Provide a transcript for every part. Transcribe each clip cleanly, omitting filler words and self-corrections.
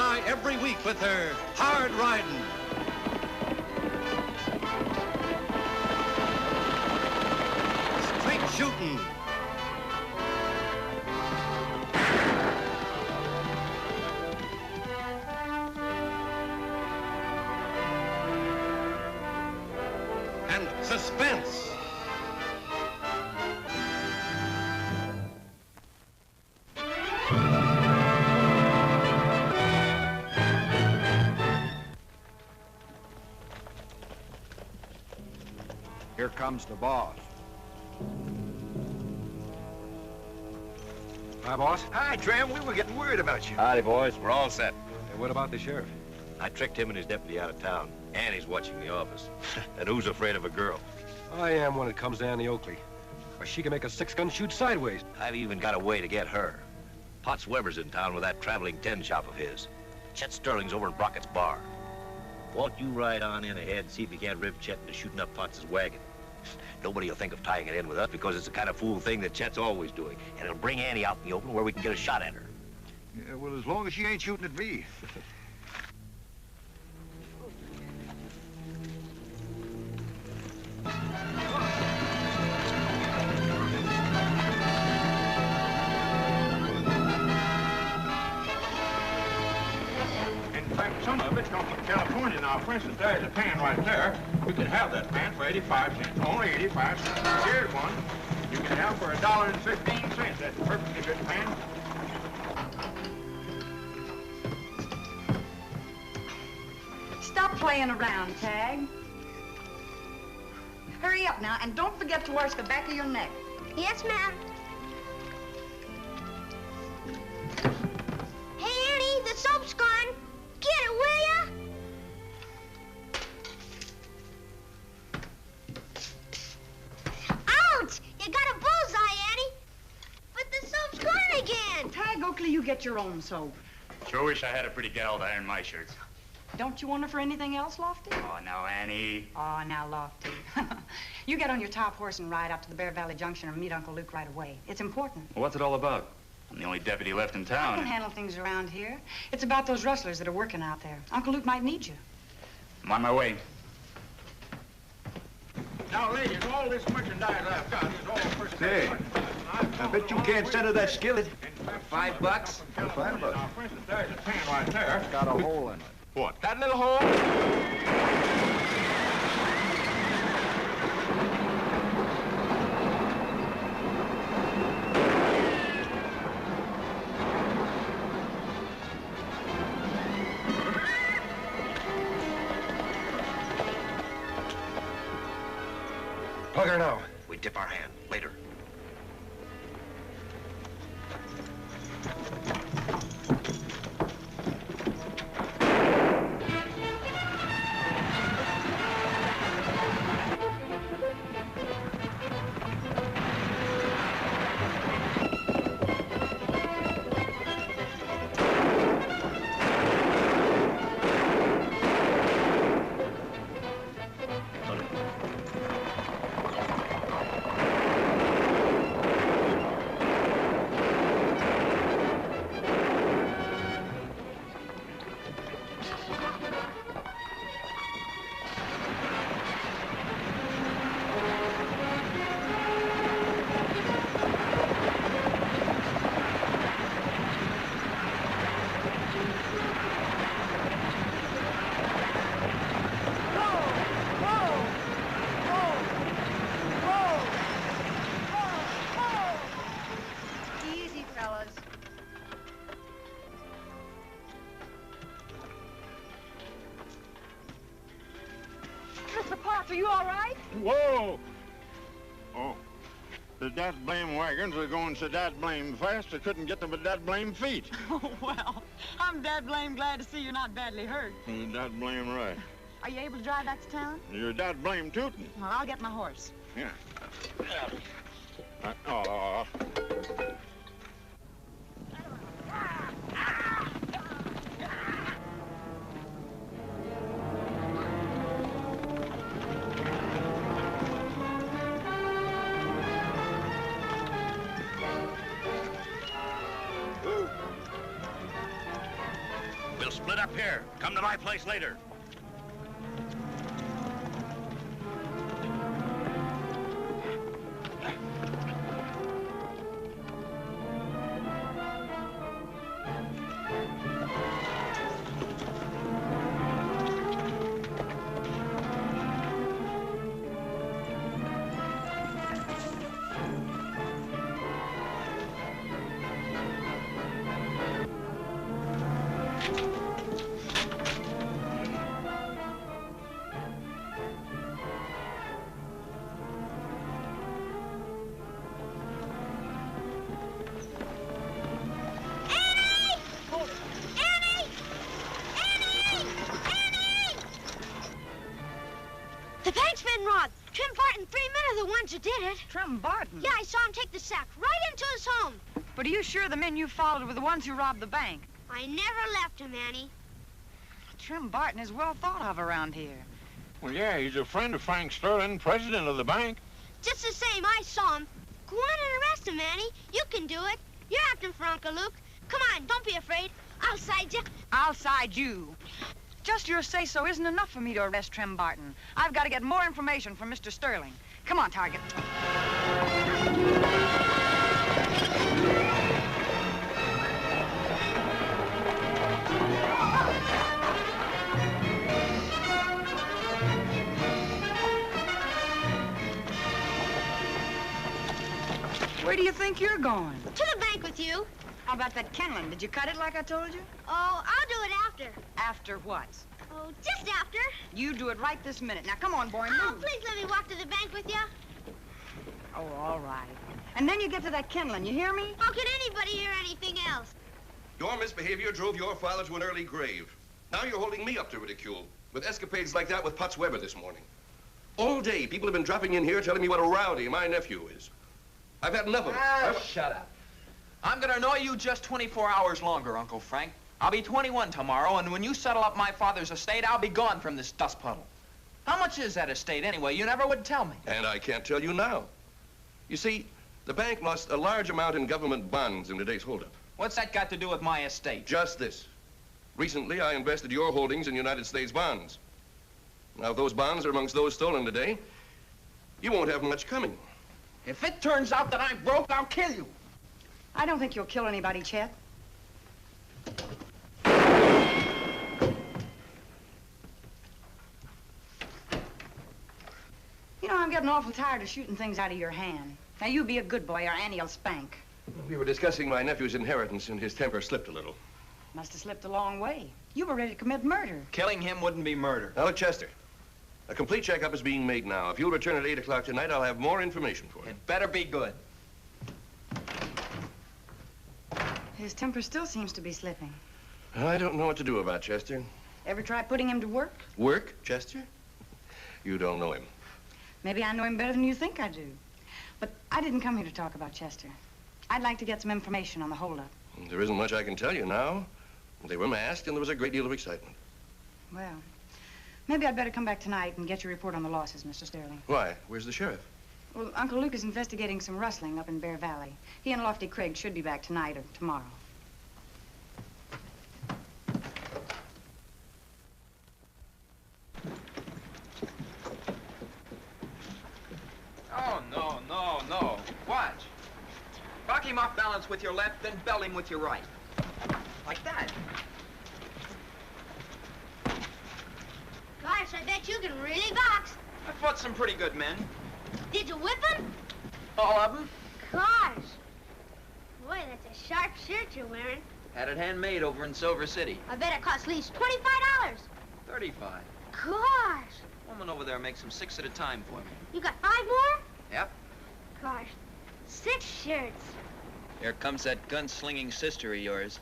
eye every week with her hard riding. Straight shooting. And suspense. Here comes the boss. Hi, boss. Hi, Tram. We were getting worried about you. Howdy, boys. We're all set. Hey, what about the sheriff? I tricked him and his deputy out of town, and he's watching the office. And who's afraid of a girl? I am when it comes down to Oakley. Or she can make a six-gun shoot sideways. I've even got a way to get her. Potts Weber's in town with that traveling tin shop of his. Chet Sterling's over in Brockett's bar. Won't you ride on in ahead and see if you can't rip Chet into shooting up Potts's wagon? Nobody will think of tying it in with us because it's the kind of fool thing that Chet's always doing. And it'll bring Annie out in the open where we can get a shot at her. Yeah, well, as long as she ain't shooting at me. In fact, some of it comes from California. Now, for instance, there's a pan right there. You can have that pan for 85 cents. Only 85 cents. Here's one. You can have for $1.15. That's a perfectly good pan. Stop playing around, Tag. Hurry up now, and don't forget to wash the back of your neck. Yes, ma'am. Hey, Annie, the soap's gone. Get it, will ya? Ouch! You got a bullseye, Annie. But the soap's gone again. Tag, Oakley, you get your own soap. Sure wish I had a pretty gal to iron my shirts. Don't you want her for anything else, Lofty? Oh, now, Annie. Oh, now, Lofty. You get on your top horse and ride out to the Bear Valley Junction and meet Uncle Luke right away. It's important. Well, what's it all about? I'm the only deputy left in I town. can handle things around here. It's about those rustlers that are working out there. Uncle Luke might need you. I'm on my way. Now, ladies, all this merchandise I've got is all first Say, I bet you can't send her that skillet. $5? For $5. Now, for instance, there's a pan right there. Got a hole in it. What, that little hole? Plug her now. We dip our hand later. Easy, fellas. Mr. Potts, are you all right? Whoa! Oh. The dat blame wagons are going so dat blame fast, I couldn't get them with dat blame feet. Oh, well, I'm dad blame glad to see you're not badly hurt. You're dat blame right. Are you able to drive back to town? You're dat blame tootin'. Well, I'll get my horse. Yeah. Oh. here. Come to my place later. The bank's been robbed. Trim Barton, 3 men are the ones who did it. Trim Barton? Yeah, I saw him take the sack right into his home. But are you sure the men you followed were the ones who robbed the bank? I never left him, Annie. Trim Barton is well thought of around here. Well, yeah, he's a friend of Frank Sterling, president of the bank. Just the same, I saw him. Go on and arrest him, Annie. You can do it. You're acting for Uncle Luke. Come on, don't be afraid. I'll side you. I'll side you. Just your say-so isn't enough for me to arrest Trim Barton. I've got to get more information from Mr. Sterling. Come on, Target. Where do you think you're going? To the bank with you. How about that Kenlin? Did you cut it like I told you? Oh, I'll do it after. After what? Oh, just after. You do it right this minute. Now, come on, boy, Oh, move. please let me walk to the bank with you. Oh, all right. And then you get to that Kenlin, you hear me? How could anybody hear anything else? Your misbehavior drove your father to an early grave. Now you're holding me up to ridicule with escapades like that with Potts Weber this morning. All day, people have been dropping in here telling me what a rowdy my nephew is. I've had enough of it. Shut up. I'm gonna annoy you just 24 hours longer, Uncle Frank. I'll be 21 tomorrow, and when you settle up my father's estate, I'll be gone from this dust puddle. How much is that estate anyway? You never would tell me. And I can't tell you now. You see, the bank lost a large amount in government bonds in today's holdup. What's that got to do with my estate? Just this. Recently, I invested your holdings in United States bonds. Now, if those bonds are amongst those stolen today, you won't have much coming. If it turns out that I'm broke, I'll kill you. I don't think you'll kill anybody, Chet. You know, I'm getting awful tired of shooting things out of your hand. Now, you be a good boy, or Annie'll spank. We were discussing my nephew's inheritance, and his temper slipped a little. Must have slipped a long way. You were ready to commit murder. Killing him wouldn't be murder. Now, look, Chester. A complete checkup is being made now. If you'll return at 8 o'clock tonight, I'll have more information for you. It better be good. His temper still seems to be slipping. I don't know what to do about Chester. Ever try putting him to work? Work, Chester? You don't know him. Maybe I know him better than you think I do. But I didn't come here to talk about Chester. I'd like to get some information on the holdup. There isn't much I can tell you now. They were masked, and there was a great deal of excitement. Well, maybe I'd better come back tonight and get your report on the losses, Mr. Sterling. Why? Where's the sheriff? Well, Uncle Luke is investigating some rustling up in Bear Valley. He and Lofty Craig should be back tonight or tomorrow. Oh, no. Watch. Buck him off balance with your left, then belt him with your right. Like that. Gosh, I bet you can really box. I fought some pretty good men. Did you whip him? All of them. Gosh. Boy, that's a sharp shirt you're wearing. Had it handmade over in Silver City. I bet it cost at least $25. 35. Gosh. Woman over there makes them 6 at a time for me. You got 5 more? Yep. Gosh, 6 shirts. Here comes that gun-slinging sister of yours.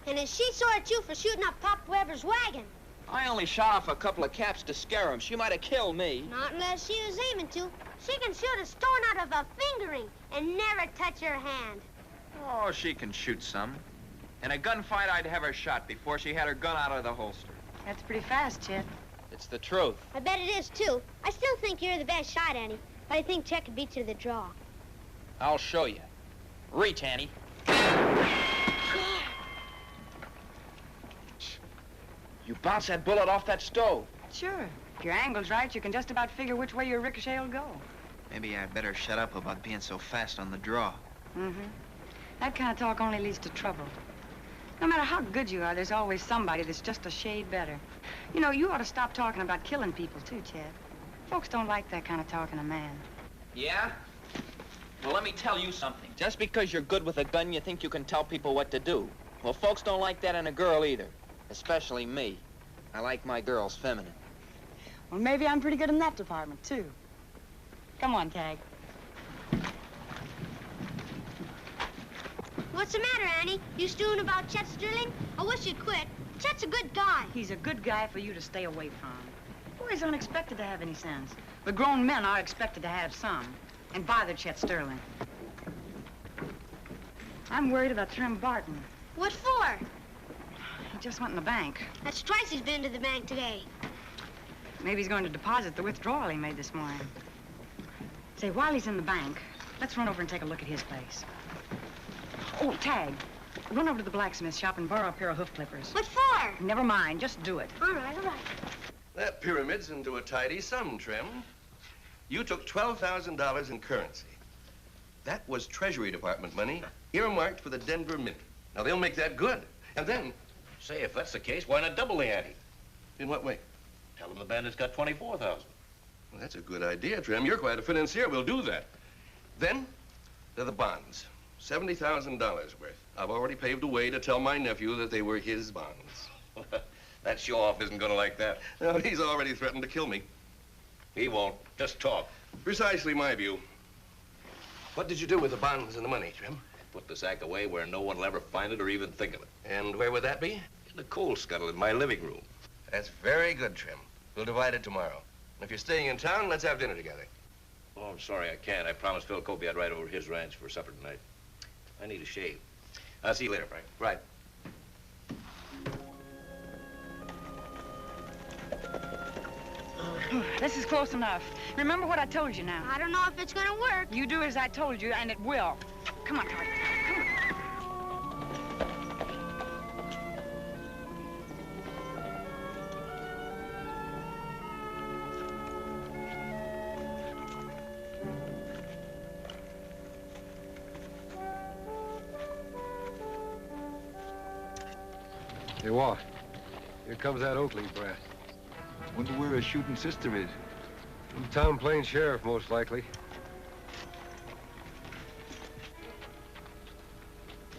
And is she sore at you for shooting up Pop Weber's wagon? I only shot off a couple of caps to scare him. She might have killed me. Not unless she was aiming to. She can shoot a stone out of a fingering and never touch her hand. Oh, she can shoot some. In a gunfight, I'd have her shot before she had her gun out of the holster. That's pretty fast, Chet. It's the truth. I bet it is, too. I still think you're the best shot, Annie. But I think Chet could beat you to the draw. I'll show you. Reach, Annie. You bounce that bullet off that stove. Sure. If your angle's right, you can just about figure which way your ricochet will go. Maybe I better shut up about being so fast on the draw. Mm-hmm. That kind of talk only leads to trouble. No matter how good you are, there's always somebody that's just a shade better. You know, you ought to stop talking about killing people, too, Chet. Folks don't like that kind of talk in a man. Yeah? Well, let me tell you something. Just because you're good with a gun, you think you can tell people what to do. Well, folks don't like that in a girl either. Especially me. I like my girls feminine. Well, maybe I'm pretty good in that department, too. Come on, Tag. What's the matter, Annie? You stewing about Chet Sterling? I wish you'd quit. Chet's a good guy. He's a good guy for you to stay away from. Boys aren't expected to have any sense, but grown men are expected to have some. And bother Chet Sterling. I'm worried about Trim Barton. What for? He just went in the bank. That's twice he's been to the bank today. Maybe he's going to deposit the withdrawal he made this morning. Say, while he's in the bank, let's run over and take a look at his place. Oh, Tag, run over to the blacksmith shop and borrow a pair of hoof clippers. What for? Never mind, just do it. All right, all right. That pyramid's into a tidy sum, Trim. You took $12,000 in currency. That was Treasury Department money, earmarked for the Denver Mint. Now, they'll make that good. And then... Say, if that's the case, why not double the ante? In what way? Tell them the bandit's got 24,000. Well, that's a good idea, Trim. You're quite a financier. We'll do that. Then, there are the bonds. $70,000 worth. I've already paved a way to tell my nephew that they were his bonds. That show-off isn't gonna like that. No, he's already threatened to kill me. He won't. Just talk. Precisely my view. What did you do with the bonds and the money, Trim? Put the sack away where no one will ever find it or even think of it. And where would that be? In the coal scuttle in my living room. That's very good, Trim. We'll divide it tomorrow. And if you're staying in town, let's have dinner together. Oh, I'm sorry, I can't. I promised Phil Kobe I'd ride over to his ranch for supper tonight. I need a shave. I'll see you later, Frank. Right. This is close enough. Remember what I told you now. I don't know if it's gonna work. You do as I told you, and it will. Come on, Tag. Come on. Hey, what? Here comes that Oakley brat. Wonder where her shooting sister is. Town Plain Sheriff, most likely.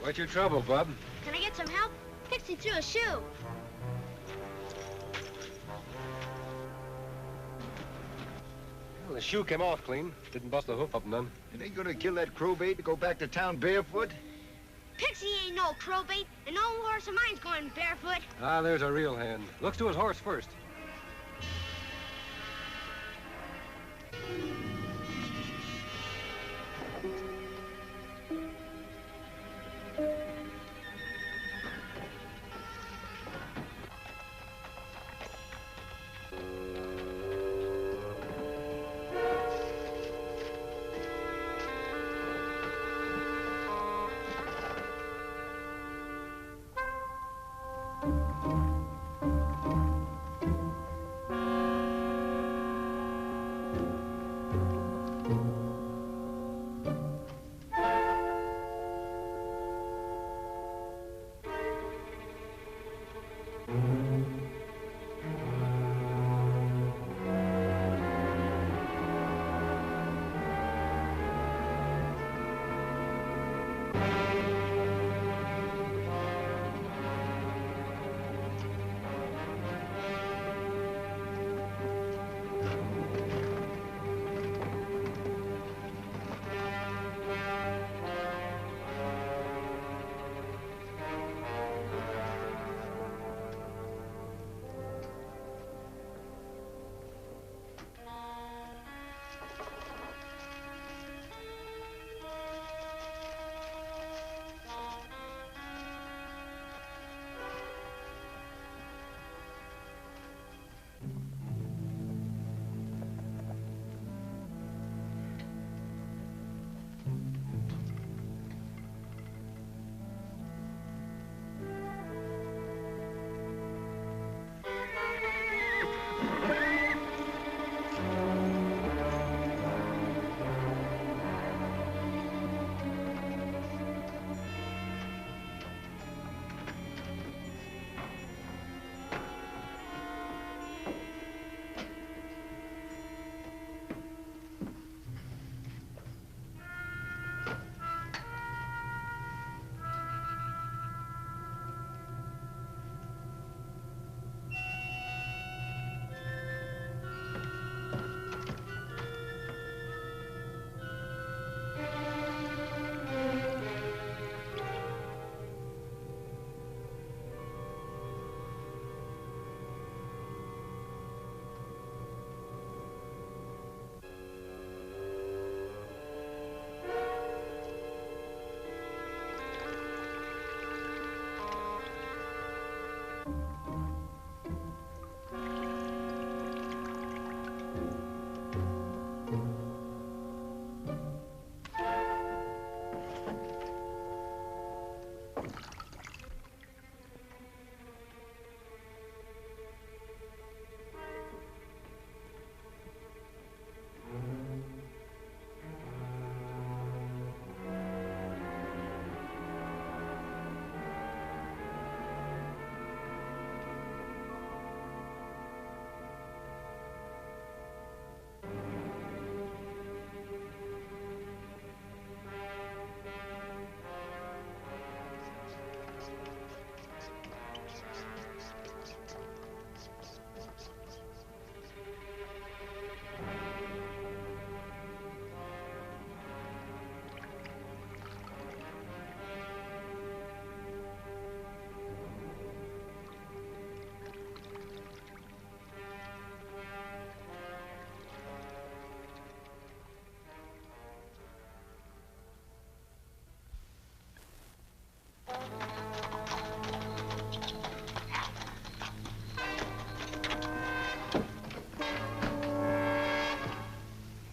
What's your trouble, Bub? Can I get some help? Pixie threw a shoe. Well, the shoe came off clean. Didn't bust the hoof up none. And ain't gonna kill that crowbait to go back to town barefoot? Pixie ain't no crowbait, and no horse of mine's going barefoot. Ah, there's a real hand. Looks to his horse first.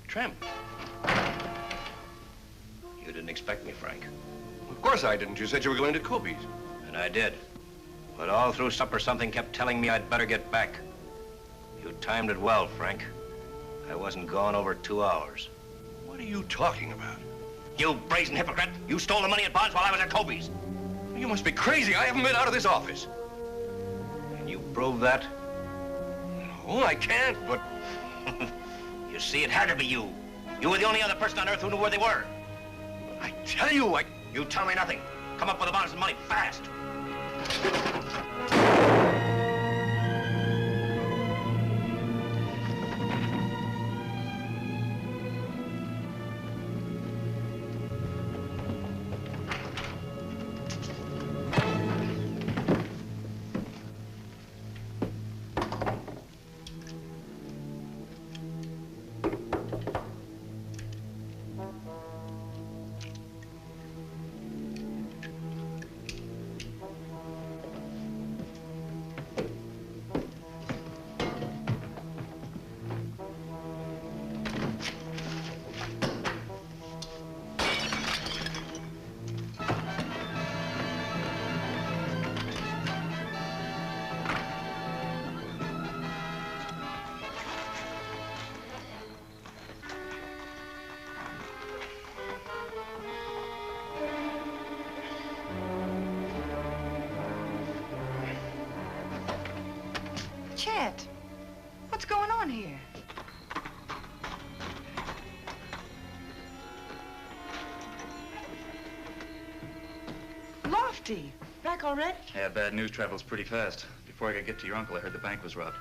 Trim. You didn't expect me, Frank. Of course I didn't. You said you were going to Kobe's. And I did. But all through supper, something kept telling me I'd better get back. You timed it well, Frank. I wasn't gone over 2 hours. What are you talking about? You brazen hypocrite! You stole the money at Bond's while I was at Kobe's. You must be crazy. I haven't been out of this office. Can you prove that? No, I can't, but... You see, it had to be you. You were the only other person on Earth who knew where they were. I tell you, You tell me nothing. Come up with the bonds and money, fast. Chet, what's going on here? Lofty, back already? Yeah, bad news travels pretty fast. Before I could get to your uncle, I heard the bank was robbed.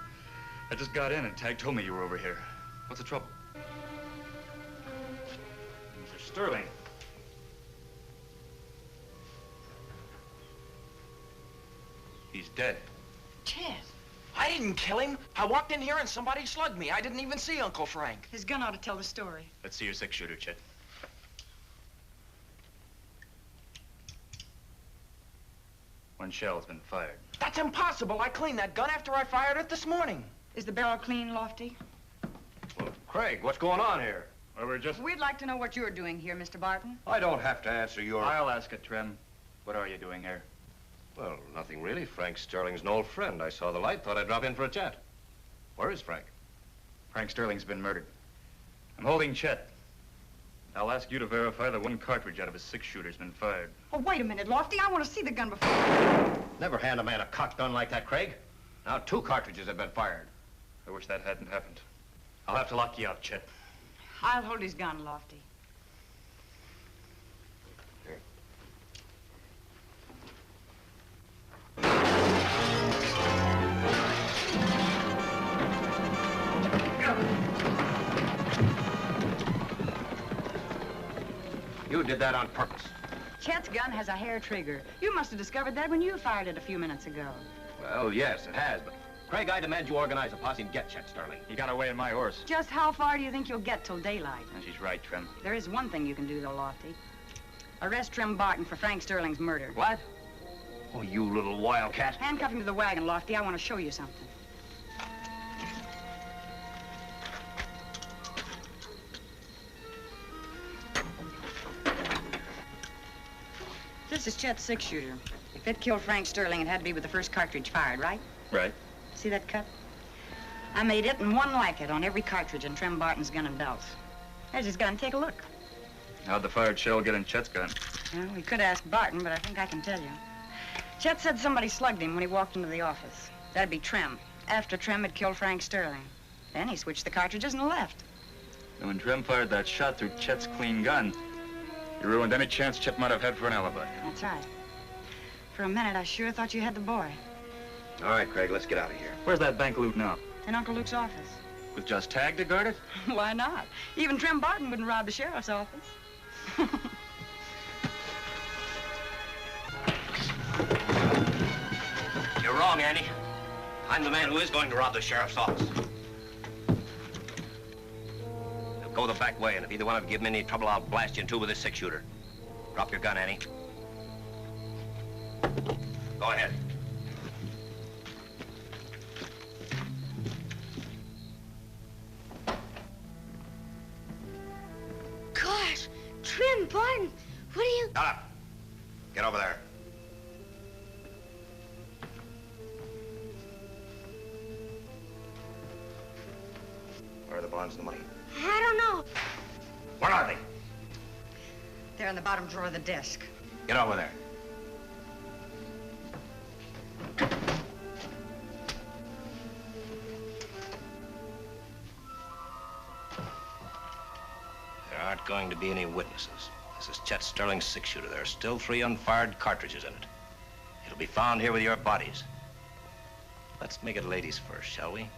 I just got in and Tag told me you were over here. What's the trouble? Mr. Sterling. He's dead. Chet, I didn't kill him. I walked in here and somebody slugged me. I didn't even see Uncle Frank. his gun ought to tell the story. Let's see your six-shooter, Chet. One shell's been fired. That's impossible. I cleaned that gun after I fired it this morning. Is the barrel clean, Lofty? Well, Craig, what's going on here? Well, we're just... We'd like to know what you're doing here, Mr. Barton. I don't have to answer your... I'll ask it, Trem. What are you doing here? Well, nothing really. Frank Sterling's an old friend. I saw the light, thought I'd drop in for a chat. Where is Frank? Frank Sterling's been murdered. I'm holding Chet. I'll ask you to verify that one cartridge out of his six-shooter's been fired. Oh, wait a minute, Lofty. I want to see the gun before... Never hand a man a cocked gun like that, Craig. Now 2 cartridges have been fired. I wish that hadn't happened. I'll have to lock you up, Chet. I'll hold his gun, Lofty. Here. You did that on purpose. Chet's gun has a hair trigger. You must have discovered that when you fired it a few minutes ago. Well, yes, it has, but... Craig, I demand you organize a posse and get Chet Sterling. He got away in my horse. Just how far do you think you'll get till daylight? And she's right, Trem. There is one thing you can do, though, Lofty. Arrest Trim Barton for Frank Sterling's murder. What? Oh, you little wildcat. Handcuff him to the wagon, Lofty. I want to show you something. This is Chet's six-shooter. If it killed Frank Sterling, it had to be with the first cartridge fired, right? Right. See that cut? I made it and one like it on every cartridge in Trim Barton's gun and belts. There's his gun. Take a look. How'd the fired shell get in Chet's gun? Well, we could ask Barton, but I think I can tell you. Chet said somebody slugged him when he walked into the office. That'd be Trim, after Trim had killed Frank Sterling. Then he switched the cartridges and left. And when Trem fired that shot through Chet's clean gun, you ruined any chance Chet might have had for an alibi. That's right. For a minute, I sure thought you had the boy. All right, Craig, let's get out of here. Where's that bank loot now? In Uncle Luke's office. With just Tag to guard it? Why not? Even Trim Barton wouldn't rob the sheriff's office. You're wrong, Annie. I'm the man who is going to rob the sheriff's office. Now go the back way, and if either one of you give me any trouble, I'll blast you in two with this six-shooter. Drop your gun, Annie. Go ahead. pardon. What do you... Shut up. Get over there. Where are the bonds and the money? I don't know. Where are they? They're in the bottom drawer of the desk. Get over there. There aren't going to be any witnesses. This is Chet Sterling's six-shooter. There are still 3 unfired cartridges in it. It'll be found here with your bodies. Let's make it ladies first, shall we?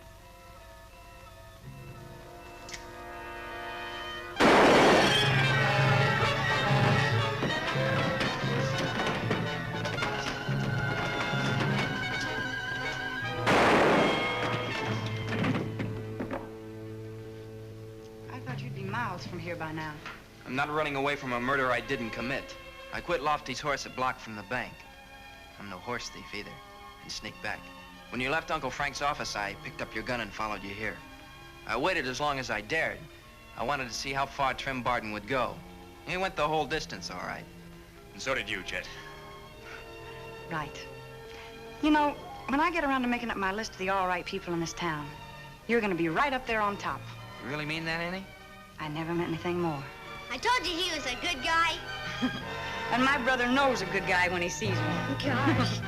I thought you'd be miles from here by now. I'm not running away from a murder I didn't commit. I quit Lofty's horse a block from the bank. I'm no horse thief either. And sneaked back. When you left Uncle Frank's office, I picked up your gun and followed you here. I waited as long as I dared. I wanted to see how far Trim Barton would go. He went the whole distance, all right. And so did you, Chet. Right. You know, when I get around to making up my list of the all right people in this town, you're gonna be right up there on top. You really mean that, Annie? I never meant anything more. I told you he was a good guy. And my brother knows a good guy when he sees one. Gosh.